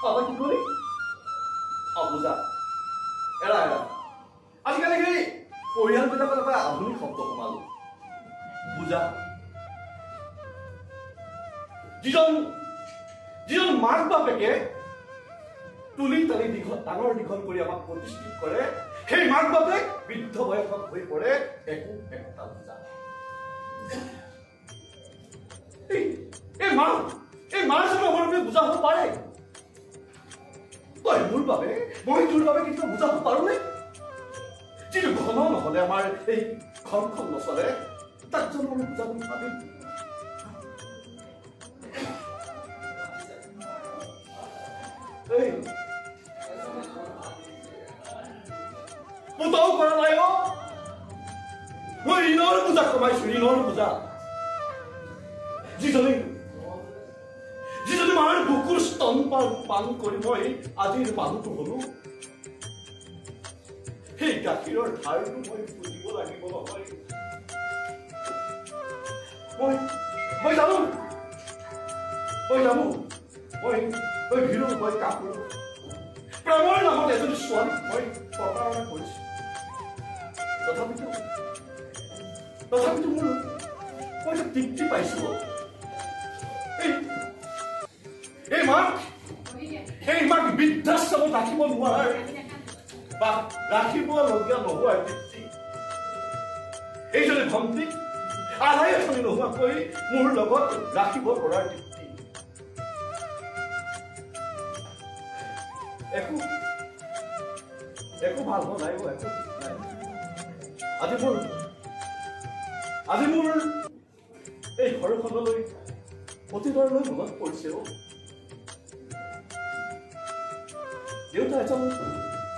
apa কি কৰি বুজা এৰা এৰা আজিকালি সেই পৰিয়ালবিলাকত এটা আধুনিক শব্দ সোমালো বুজা যিজন মাক বাপেকে তুলি তালি ডাঙৰ দীঘল কৰি আমাক প্ৰতিষ্ঠিত কৰে সেই মাক বাপেক বৃদ্ধ বয়সত হৈ পৰে একো একটা বুজা এই মাৰ জন্য আমাৰ বুজা হ'ব পাৰে তই মোৰ বাবে মই তোৰ বাবে কিন্তু বুজা হ'ব পাৰো নে যিটো ঘন নহলে আমাৰ এই ঘৰখন নচলে তাক জন্য আমি বুজা বুলি ভাবিম পুতাও কৰা নাই মই ঋণৰ পূজা কমাইছো ঋণৰ পূজা যিজনী মাৰ বুকুৰ স্তনপান পান কৰি মই আজিৰ মানুহটো হলো সেই গাখীৰৰ ধাৰটো মই বুজিব লাগিব নহয় মই জানো মই ভিৰো মই কাপোৰ প্ৰেমৰ নামত এজনী ছোৱালীক মই প্ৰতাৰণা কৰিছো তথাপিতো মোৰ মই তৃপ্তি পাইছো এই মাক বৃদ্ধাশ্ৰমত ৰাখিব নোৱাৰাৰ বা ৰাখিবলগীয়া নোহোৱাৰ তৃপ্তি এইজনী ভণ্টিক আধাই আঁচনি নোহোৱাকৈ মোৰ লগত ৰাখিব পৰাৰ তৃপ্তি একো ভাল হোৱা নাই একো নাই আজি মোৰ এই ঘৰখনলৈ অতীতলৈ মনত পৰিছে দেউতা এজন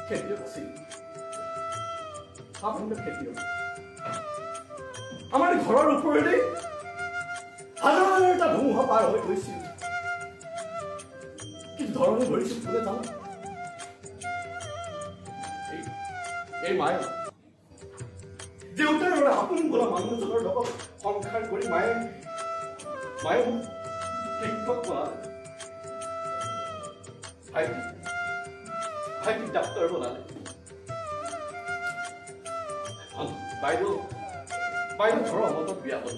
খেতিয়ক আছিল খেতিয়ক আমাৰ ঘৰৰ ওপৰেৰে হাজাৰটা ধুমুহা পাৰ হৈ গৈছিল কি ধৰণে ধৰিছিল কোনে জানো এই মায়ে দেউতাৰ আপোন বোলা মানুহজনৰ লগত সংসাৰ কৰি মায়ে মোক শিক্ষক বনালে ভাইটিক ডাক্তৰ বনালে বাইদেউ ঘৰৰ মতত বিয়া হ'ল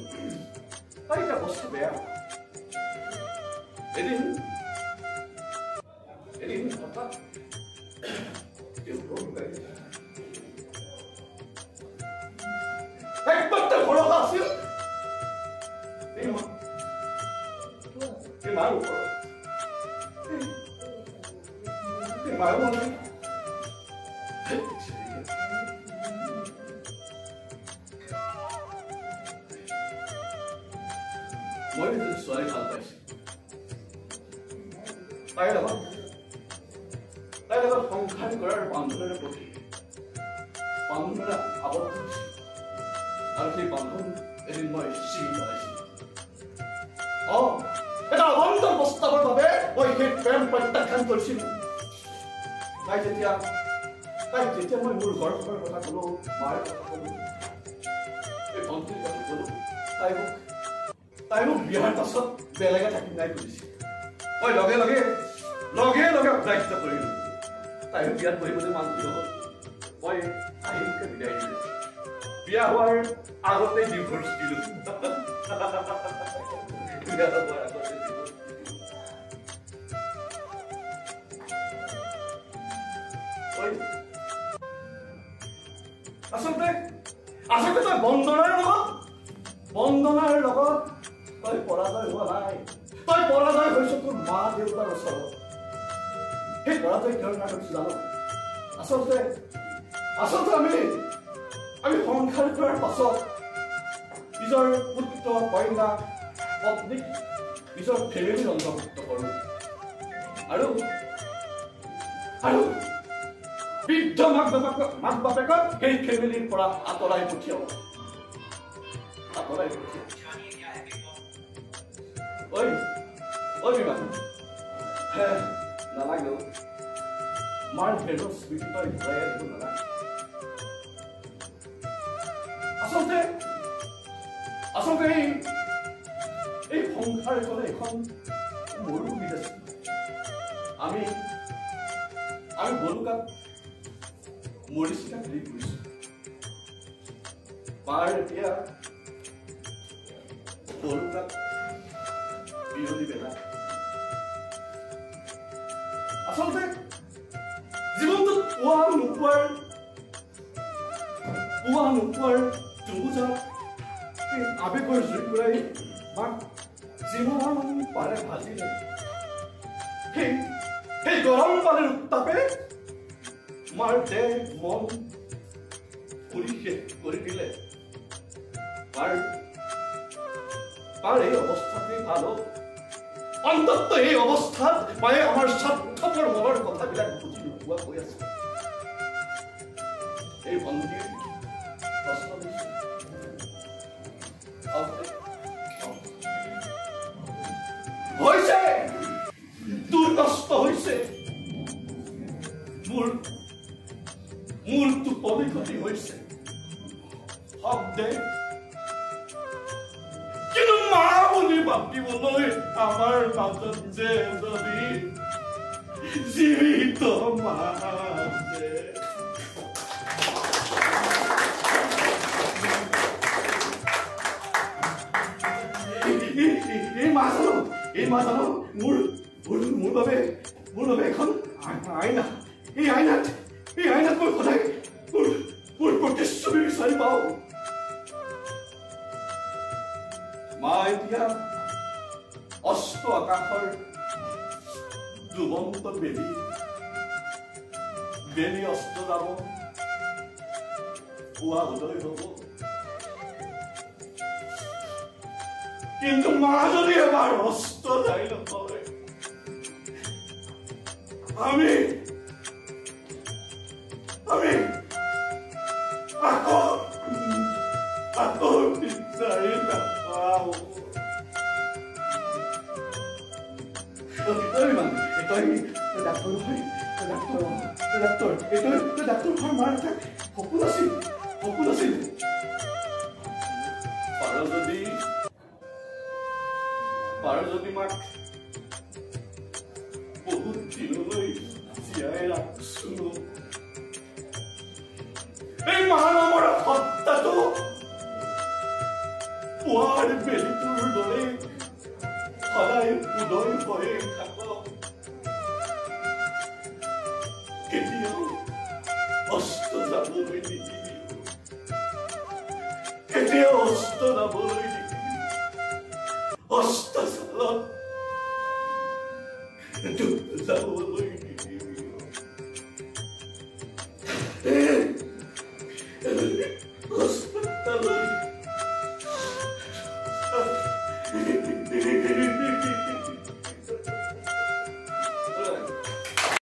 তাই এটা অৱস্থা বেয়া এদিন হঠাৎ একমাত্ৰ ভৰসা আছিল মাৰ ওপৰত মাৰো মানে মই ছোৱালী ভাল পাইছো তাইৰ লগত সংসাৰ কৰাৰ বান্ধোনেৰে আবদ্ধ হৈছিল আৰু সেই বান্ধোন এদিন মই ছিঙি পেলাইছিলো এটা অবন্তৰ প্ৰস্তাৱৰ বাবে মই সেই প্ৰেম প্ৰত্যাখ্যান কৰিছিলো তাই যেতিয়া মই মোৰ ঘৰখনৰ কথা কলো মাৰ কথা কলো এই ভণ্টিৰ কথা কলো তাই মোক বিয়াৰ পাছত বেলেগে থাকি নাই কৰিছিল মই লগে লগে অগ্ৰাহ্য কৰিলো তাইও বিয়াত বহিবলৈ মান্তি নহল মই আহিলকে বিদায় দিলো বিয়া হোৱাৰ আগতে ডিভোৰ্চ দিলো আচলতে তই বন্দনাৰ লগত তই পৰাজয় হোৱা নাই তই পৰাজয় হৈছ তোৰ মা দেউতাৰ ওচৰত সেই পৰাজয় কিহৰ কাৰণে হৈছো জানো আচলতে আমি সংসাৰ কৰাৰ পাছত নিজৰ পুত্ৰ কন্যা পত্নীক নিজৰ ফেমিলিৰ অন্তৰ্ভুক্ত কৰোঁ আৰু বৃদ্ধ মাক বাপেকক সেই ফেমিলিৰ পৰা আঁতৰাই পঠিয়াব বিমান নালাগে মাৰ ভেদৰ স্মৃতি তই ঘূৰাই আনিব নালাগে আচলতে এই সংসাৰখনে এখন মৰুভূমিত আছে আমি সকলোকাক মৰিচিকা কৰি ফুৰিছো মাৰ এতিয়া সকলোকাক বিৰলি বেলা আচলতে জীৱনটোত পোৱা নোপোৱাৰ দুবুজা এই আবেগৰ জুই কুৰাই মাক যিমান পাৰে ভাজিলে সেই গৰম পানীৰ উত্তাপে মাৰ দেহ মন পুৰি শেষ কৰি দিলে মাৰ এই অৱস্থাতেই ভাল অন্তত এই অৱস্থাত মায়ে আমাৰ স্বাৰ্থপৰ মনৰ কথাবিলাক বুজি নোপোৱা হৈ আছে এই ভণ্টিৰ কষ্ট হৈছে তোৰ কষ্ট হৈছে মোৰ টোপনি ক্ষতি হৈছে শব্দে কিন্তু মা বুলি ভাবিবলৈ আমাৰ মাজত যে এজনী জীৱিত মা আছে এই মা জানো মোৰ বাবে এখন আইনা এই আইনাত মই সদায় মোৰ প্ৰতিচ্ছবি বিচাৰি পাওঁ মা এতিয়া অস্ত আকাশৰ ডুবন্ত বেলি অস্ত যাব পুৱা উদয় হব কিন্তু মা যদি এবাৰ অস্ত যাই নহয় আমি আকৌ বিচাৰি নাপাওঁ ডাক্তৰ মাৰ এটা সপোন আছিল পাৰ যদি মাক বহুত দিনলৈ জীয়াই ৰাখছো এই মানৱৰ সত্তাটো পুৱাৰ বেলিটোৰ দৰে সদায় উদয় হৈ থাকক কেতিয়াও অস্ত যাবলৈ নিদিবি কেতিয়াও অস্ত যাবলৈ নিদিবি অস্ত চালত যাবলৈ